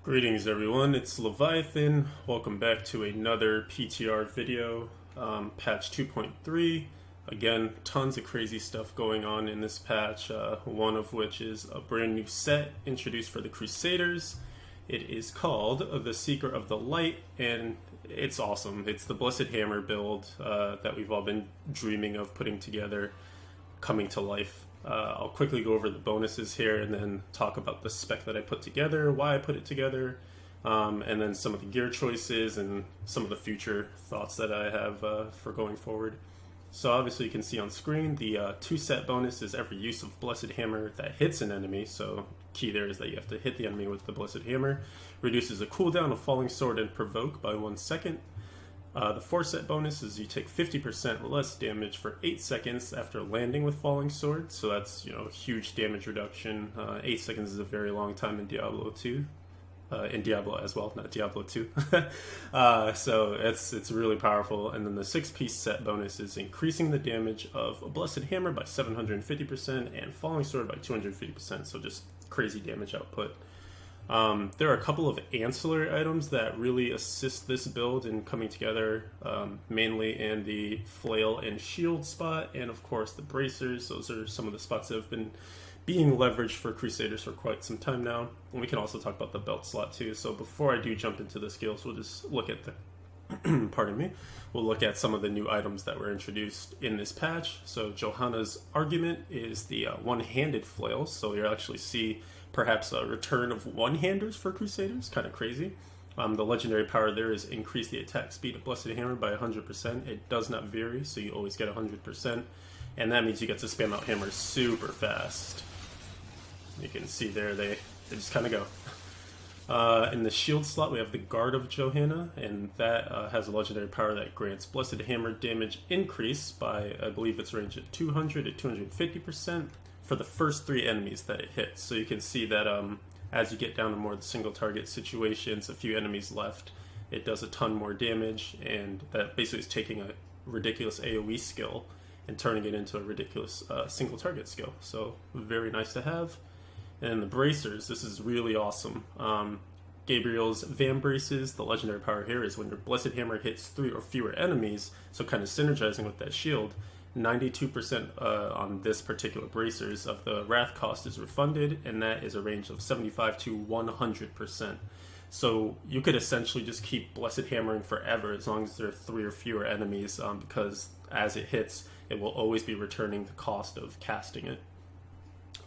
Greetings everyone, it's Leviathan. Welcome back to another PTR video, patch 2.3. Again, tons of crazy stuff going on in this patch, one of which is a brand new set introduced for the Crusaders. It is called The Seeker of the Light, and it's awesome. It's the Blessed Hammer build that we've all been dreaming of putting together, coming to life. I'll quickly go over the bonuses here and then talk about the spec that I put together, why I put it together, and then some of the gear choices and some of the future thoughts that I have for going forward. So obviously you can see on screen the 2 set bonus is every use of Blessed Hammer that hits an enemy. So key there is that you have to hit the enemy with the Blessed Hammer. Reduces the cooldown of Falling Sword and Provoke by 1 second. The 4 set bonus is you take 50% less damage for 8 seconds after landing with Falling Sword, so that's a huge damage reduction. 8 seconds is a very long time in Diablo 2, in Diablo as well, not Diablo 2. So it's really powerful. And then the 6-piece set bonus is increasing the damage of a Blessed Hammer by 750% and Falling Sword by 250%, so just crazy damage output. There are a couple of ancillary items that really assist this build in coming together, mainly in the flail and shield spot, and of course the bracers. Those are some of the spots that have been being leveraged for Crusaders for quite some time now. And we can also talk about the belt slot too. So before I do jump into the skills, we'll just look at the pardon me, we'll look at some of the new items that were introduced in this patch. So Johanna's argument is the one-handed flail, so you'll actually see perhaps a return of one-handers for Crusaders, kind of crazy. The legendary power there is increase the attack speed of Blessed Hammer by 100%. It does not vary, so you always get 100%, and that means you get to spam out hammers super fast. You can see there, they just kind of go. In the shield slot, we have the Guard of Johanna, and that has a legendary power that grants Blessed Hammer damage increase by, I believe it's range at 200 to 250% for the first 3 enemies that it hits. So you can see that as you get down to more of the single target situations, a few enemies left, it does a ton more damage, and that basically is taking a ridiculous AoE skill and turning it into a ridiculous single target skill. So very nice to have. And the bracers, this is really awesome. Gabriel's Van Braces, the legendary power here is when your Blessed Hammer hits 3 or fewer enemies, so kind of synergizing with that shield, 92% on this particular bracers of the wrath cost is refunded, and that is a range of 75 to 100%. So you could essentially just keep Blessed Hammering forever as long as there are 3 or fewer enemies, because as it hits, it will always be returning the cost of casting it.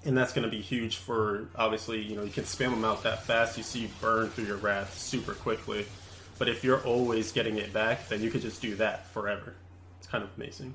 And that's going to be huge for, obviously, you can spam them out that fast, you see you burn through your wrath super quickly. But if you're always getting it back, then you could just do that forever. It's kind of amazing.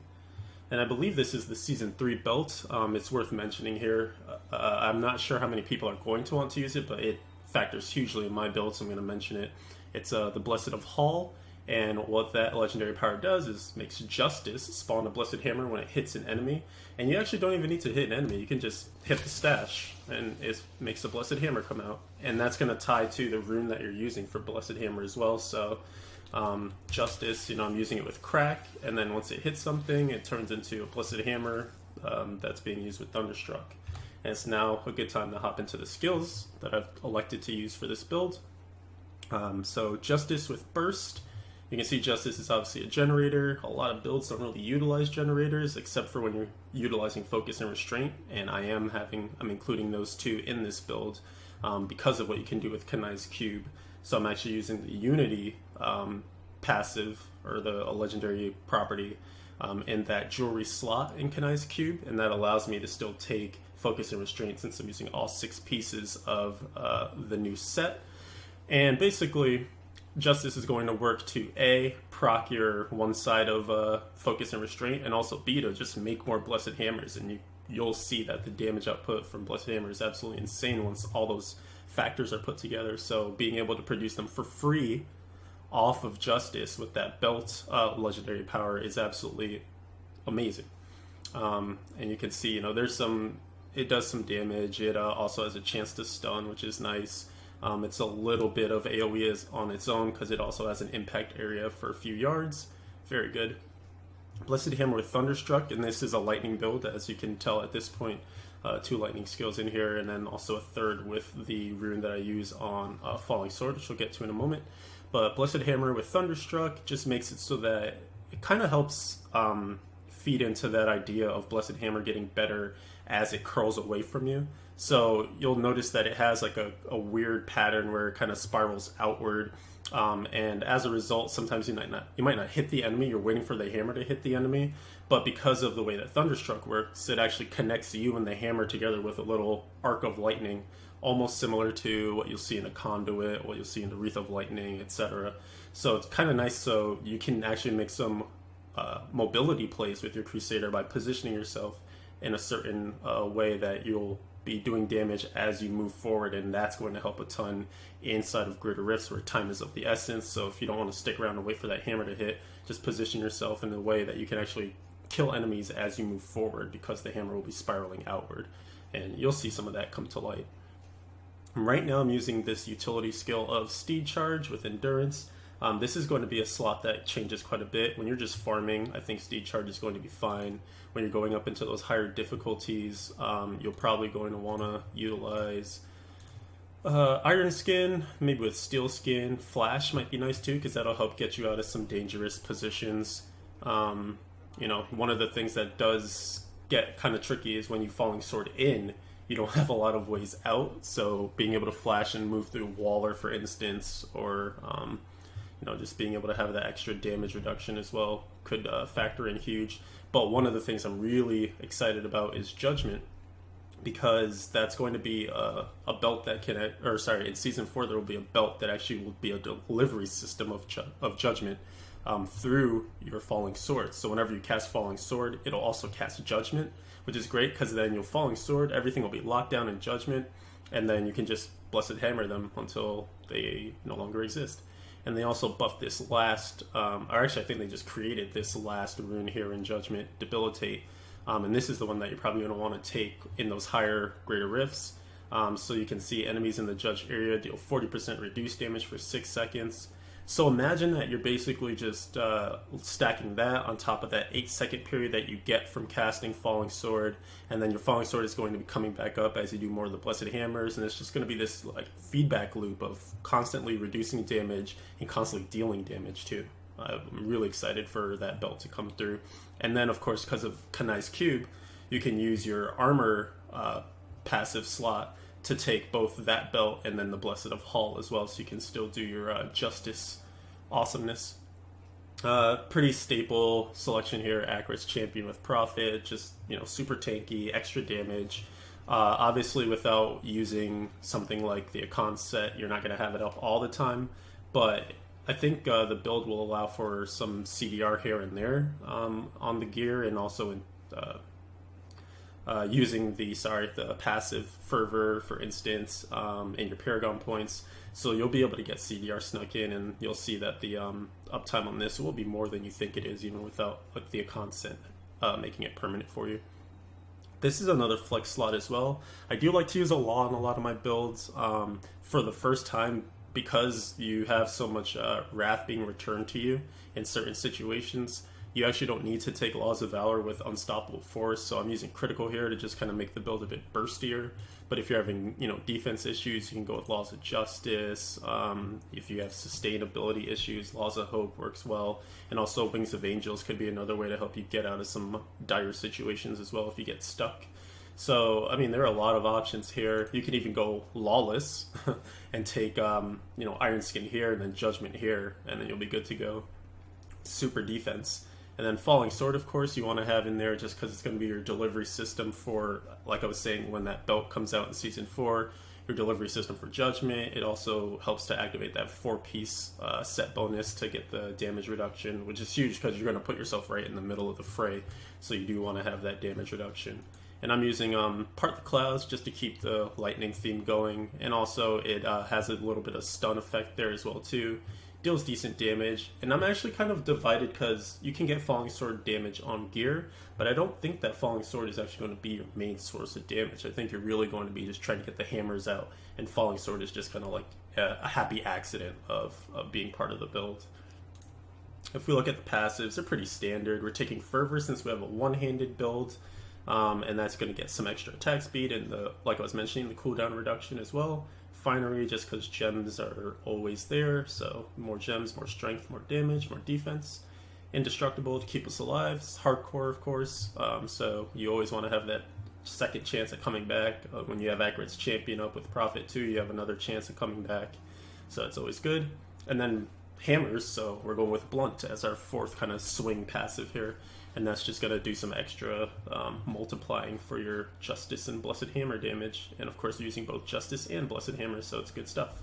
And I believe this is the Season 3 belt. It's worth mentioning here. I'm not sure how many people are going to want to use it, but it factors hugely in my build, so I'm going to mention it. It's the Blessed of Hall, and what that legendary power does is makes Justice spawn a Blessed Hammer when it hits an enemy. And you actually don't even need to hit an enemy. You can just hit the stash, and it makes a Blessed Hammer come out. And that's going to tie to the rune that you're using for Blessed Hammer as well. So Justice, I'm using it with Crack, and then once it hits something, it turns into a Blessed Hammer that's being used with Thunderstruck. And it's now a good time to hop into the skills that I've elected to use for this build. So Justice with Burst. You can see Justice is obviously a generator. A lot of builds don't really utilize generators, except for when you're utilizing Focus and Restraint, and I'm including those 2 in this build because of what you can do with Kanai's Cube. So I'm actually using the Unity passive, or a legendary property, in that jewelry slot in Kanai's Cube, and that allows me to still take Focus and Restraint since I'm using all 6 pieces of the new set. And basically, Justice is going to work to A, proc your one side of Focus and Restraint, and also B, to just make more Blessed Hammers, and you'll see that the damage output from Blessed Hammer is absolutely insane once all those factors are put together. So being able to produce them for free off of Justice with that belt legendary power is absolutely amazing. And you can see, it does some damage. It also has a chance to stun, which is nice. It's a little bit of AoE on its own because it also has an impact area for a few yards. Very good. Blessed Hammer with Thunderstruck, and this is a lightning build, as you can tell at this point. 2 lightning skills in here, and then also a third with the rune that I use on Falling Sword, which we'll get to in a moment. But Blessed Hammer with Thunderstruck just makes it so that it kind of helps feed into that idea of Blessed Hammer getting better as it curls away from you. So you'll notice that it has like a weird pattern where it kind of spirals outward. And as a result, sometimes you might not hit the enemy. You're waiting for the hammer to hit the enemy, but because of the way that Thunderstruck works, it actually connects you and the hammer together with a little arc of lightning, almost similar to what you'll see in a conduit, what you'll see in the Wreath of Lightning, etc. So it's kind of nice. So you can actually make some mobility plays with your Crusader by positioning yourself in a certain way that you'll be doing damage as you move forward, and that's going to help a ton inside of Greater Rifts where time is of the essence. So if you don't want to stick around and wait for that hammer to hit, just position yourself in a way that you can actually kill enemies as you move forward, because the hammer will be spiraling outward, and you'll see some of that come to light. Right now I'm using this utility skill of Steed Charge with Endurance. This is going to be a slot that changes quite a bit. When you're just farming, I think Steed Charge is going to be fine. When you're going up into those higher difficulties, you're probably going to want to utilize Iron Skin, maybe with Steel Skin. Flash might be nice too, because that'll help get you out of some dangerous positions. You know, one of the things that does get kind of tricky is when you Falling Sword in, you don't have a lot of ways out. So being able to flash and move through Waller, for instance, or you know, just being able to have that extra damage reduction as well could factor in huge. But one of the things I'm really excited about is Judgment, because that's going to be a belt that can, or sorry, in Season 4 there will be a belt that actually will be a delivery system of Judgment through your Falling Sword. So whenever you cast Falling Sword, it'll also cast Judgment, which is great, because then you'll Falling Sword, everything will be locked down in Judgment, and then you can just Blessed Hammer them until they no longer exist. And they also buffed this last, or actually I think they just created this last rune here in Judgment, Debilitate. And this is the one that you're probably going to want to take in those higher Greater Rifts. So you can see enemies in the judge area deal 40% reduced damage for 6 seconds. So imagine that you're basically just stacking that on top of that 8-second period that you get from casting Falling Sword, and then your Falling Sword is going to be coming back up as you do more of the Blessed Hammers, and it's just going to be this like feedback loop of constantly reducing damage and constantly dealing damage too. I'm really excited for that belt to come through. And then of course, because of Kanai's Cube, you can use your armor passive slot to take both that belt and then the Blessed of Hull as well, so you can still do your Justice awesomeness. Pretty staple selection here. Akarat's Champion with Prophet, just, you know, super tanky, extra damage. Obviously without using something like the Akon set, you're not going to have it up all the time, but I think the build will allow for some CDR here and there on the gear, and also in using the passive Fervor, for instance, in your Paragon points. So you'll be able to get CDR snuck in, and you'll see that the uptime on this will be more than you think it is, even without like the consent making it permanent for you. This is another flex slot as well. I do like to use a law in a lot of my builds for the first time, because you have so much wrath being returned to you in certain situations. You actually don't need to take Laws of Valor with Unstoppable Force, so I'm using Critical here to just kind of make the build a bit burstier. But if you're having, you know, defense issues, you can go with Laws of Justice. If you have sustainability issues, Laws of Hope works well. And also Wings of Angels could be another way to help you get out of some dire situations as well if you get stuck. So, I mean, there are a lot of options here. You can even go Lawless and take, you know, Iron Skin here and then Judgment here, and then you'll be good to go. Super defense. And then Falling Sword, of course, you want to have in there just because it's going to be your delivery system for, like I was saying, when that belt comes out in Season 4, your delivery system for Judgment. It also helps to activate that 4-piece set bonus to get the damage reduction, which is huge because you're going to put yourself right in the middle of the fray. So you do want to have that damage reduction. And I'm using Part the Clouds just to keep the lightning theme going. And also it has a little bit of stun effect there as well too. Deals decent damage. And I'm actually kind of divided because you can get Falling Sword damage on gear, but I don't think that Falling Sword is actually going to be your main source of damage. I think you're really going to be just trying to get the hammers out, and Falling Sword is just kind of like a happy accident of being part of the build. If we look at the passives, they're pretty standard. We're taking Fervor since we have a one-handed build. and that's going to get some extra attack speed and like I was mentioning, the cooldown reduction as well. Finery, just because gems are always there, so more gems, more strength, more damage, more defense. Indestructible to keep us alive. It's hardcore, of course, so you always want to have that second chance at coming back. When you have Akarat's champion up with Prophet too, you have another chance of coming back, so it's always good. And then hammers, so we're going with Blunt as our fourth kind of swing passive here, and that's just going to do some extra multiplying for your Justice and Blessed Hammer damage, and of course using both Justice and Blessed Hammer, so it's good stuff.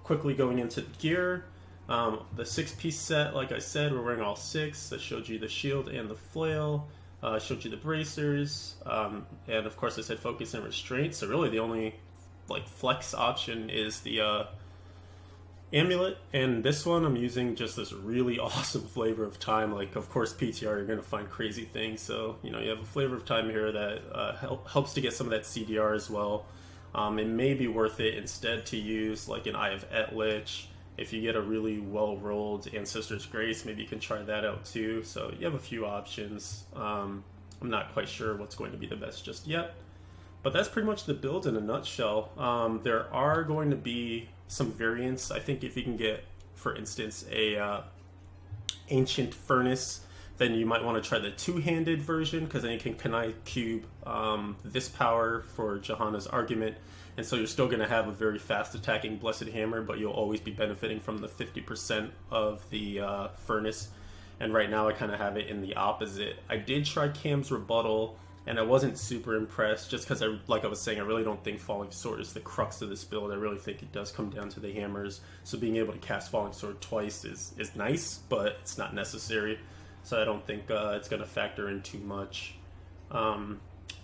Quickly going into the gear, the 6-piece set, like I said, we're wearing all 6. I showed you the shield and the flail, showed you the bracers, and of course I said focus and restraint, so really the only like flex option is the amulet, and this one I'm using just this really awesome flavor of time. Like, of course, PTR, you're going to find crazy things, so you know, you have a flavor of time here that helps to get some of that CDR as well. It may be worth it instead to use like an Eye of Etlich. If you get a really well-rolled Ancestor's Grace, maybe you can try that out too. So you have a few options. I'm not quite sure what's going to be the best just yet, but that's pretty much the build in a nutshell. There are going to be some variants. I think if you can get, for instance, a Ancient Furnace, then you might want to try the two-handed version, because then you can Kanai cube this power for Johanna's argument, and so you're still going to have a very fast attacking Blessed Hammer, but you'll always be benefiting from the 50% of the Furnace. And right now I kind of have it in the opposite. I did try Cam's Rebuttal, and I wasn't super impressed, just because, like I was saying, I really don't think Falling Sword is the crux of this build. I really think it does come down to the hammers. So being able to cast Falling Sword twice is nice, but it's not necessary. So I don't think it's going to factor in too much.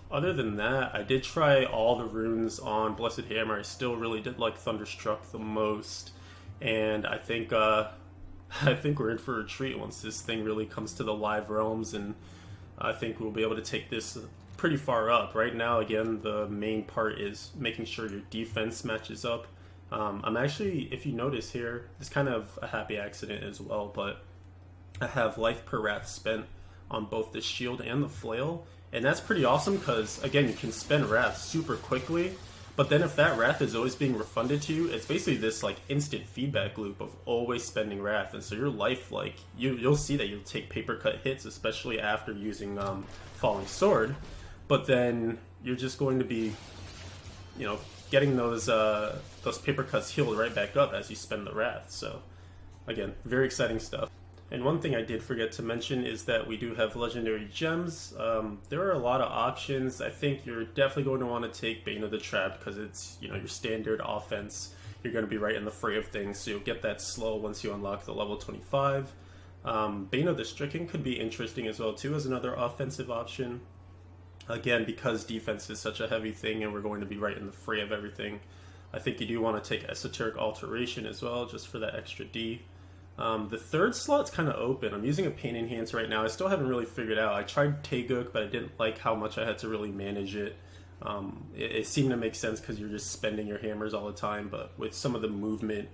Other than that, I did try all the runes on Blessed Hammer. I still really did like Thunderstruck the most, and I think we're in for a treat once this thing really comes to the live realms, and I think we'll be able to take this pretty far up. Right now, again, the main part is making sure your defense matches up. I'm actually, if you notice here, it's kind of a happy accident as well, but I have life per wrath spent on both the shield and the flail, and that's pretty awesome because, again, you can spend wrath super quickly, but then if that wrath is always being refunded to you, it's basically this like instant feedback loop of always spending wrath, and so your life, like, you'll see that you'll take paper cut hits, especially after using Falling Sword, but then you're just going to be, you know, getting those paper cuts healed right back up as you spend the wrath. So again, very exciting stuff. And one thing I did forget to mention is that we do have legendary gems. There are a lot of options. I think you're definitely going to want to take Bane of the Trap because it's, you know, your standard offense. You're going to be right in the fray of things, so you'll get that slow once you unlock the level 25. Bane of the Stricken could be interesting as well too as another offensive option. Again, because defense is such a heavy thing and we're going to be right in the fray of everything, I think you do want to take Esoteric Alteration as well, just for that extra D. The third slot's kind of open. I'm using a Pain Enhance right now. I still haven't really figured out. I tried Taeguk, but I didn't like how much I had to really manage it. It seemed to make sense because you're just spending your hammers all the time, but with some of the movement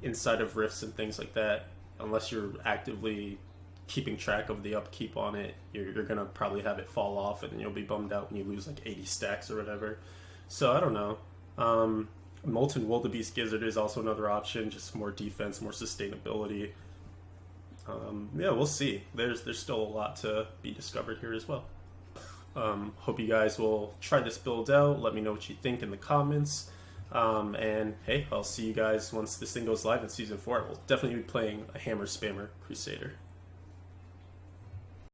inside of rifts and things like that, unless you're actively keeping track of the upkeep on it, you're going to probably have it fall off, and you'll be bummed out when you lose like 80 stacks or whatever. So I don't know. Molten Wildebeest Gizzard is also another option, just more defense, more sustainability. Yeah, we'll see. There's still a lot to be discovered here as well. Hope you guys will try this build out. Let me know what you think in the comments. And hey, I'll see you guys once this thing goes live in Season 4. We'll definitely be playing a Hammer Spammer Crusader.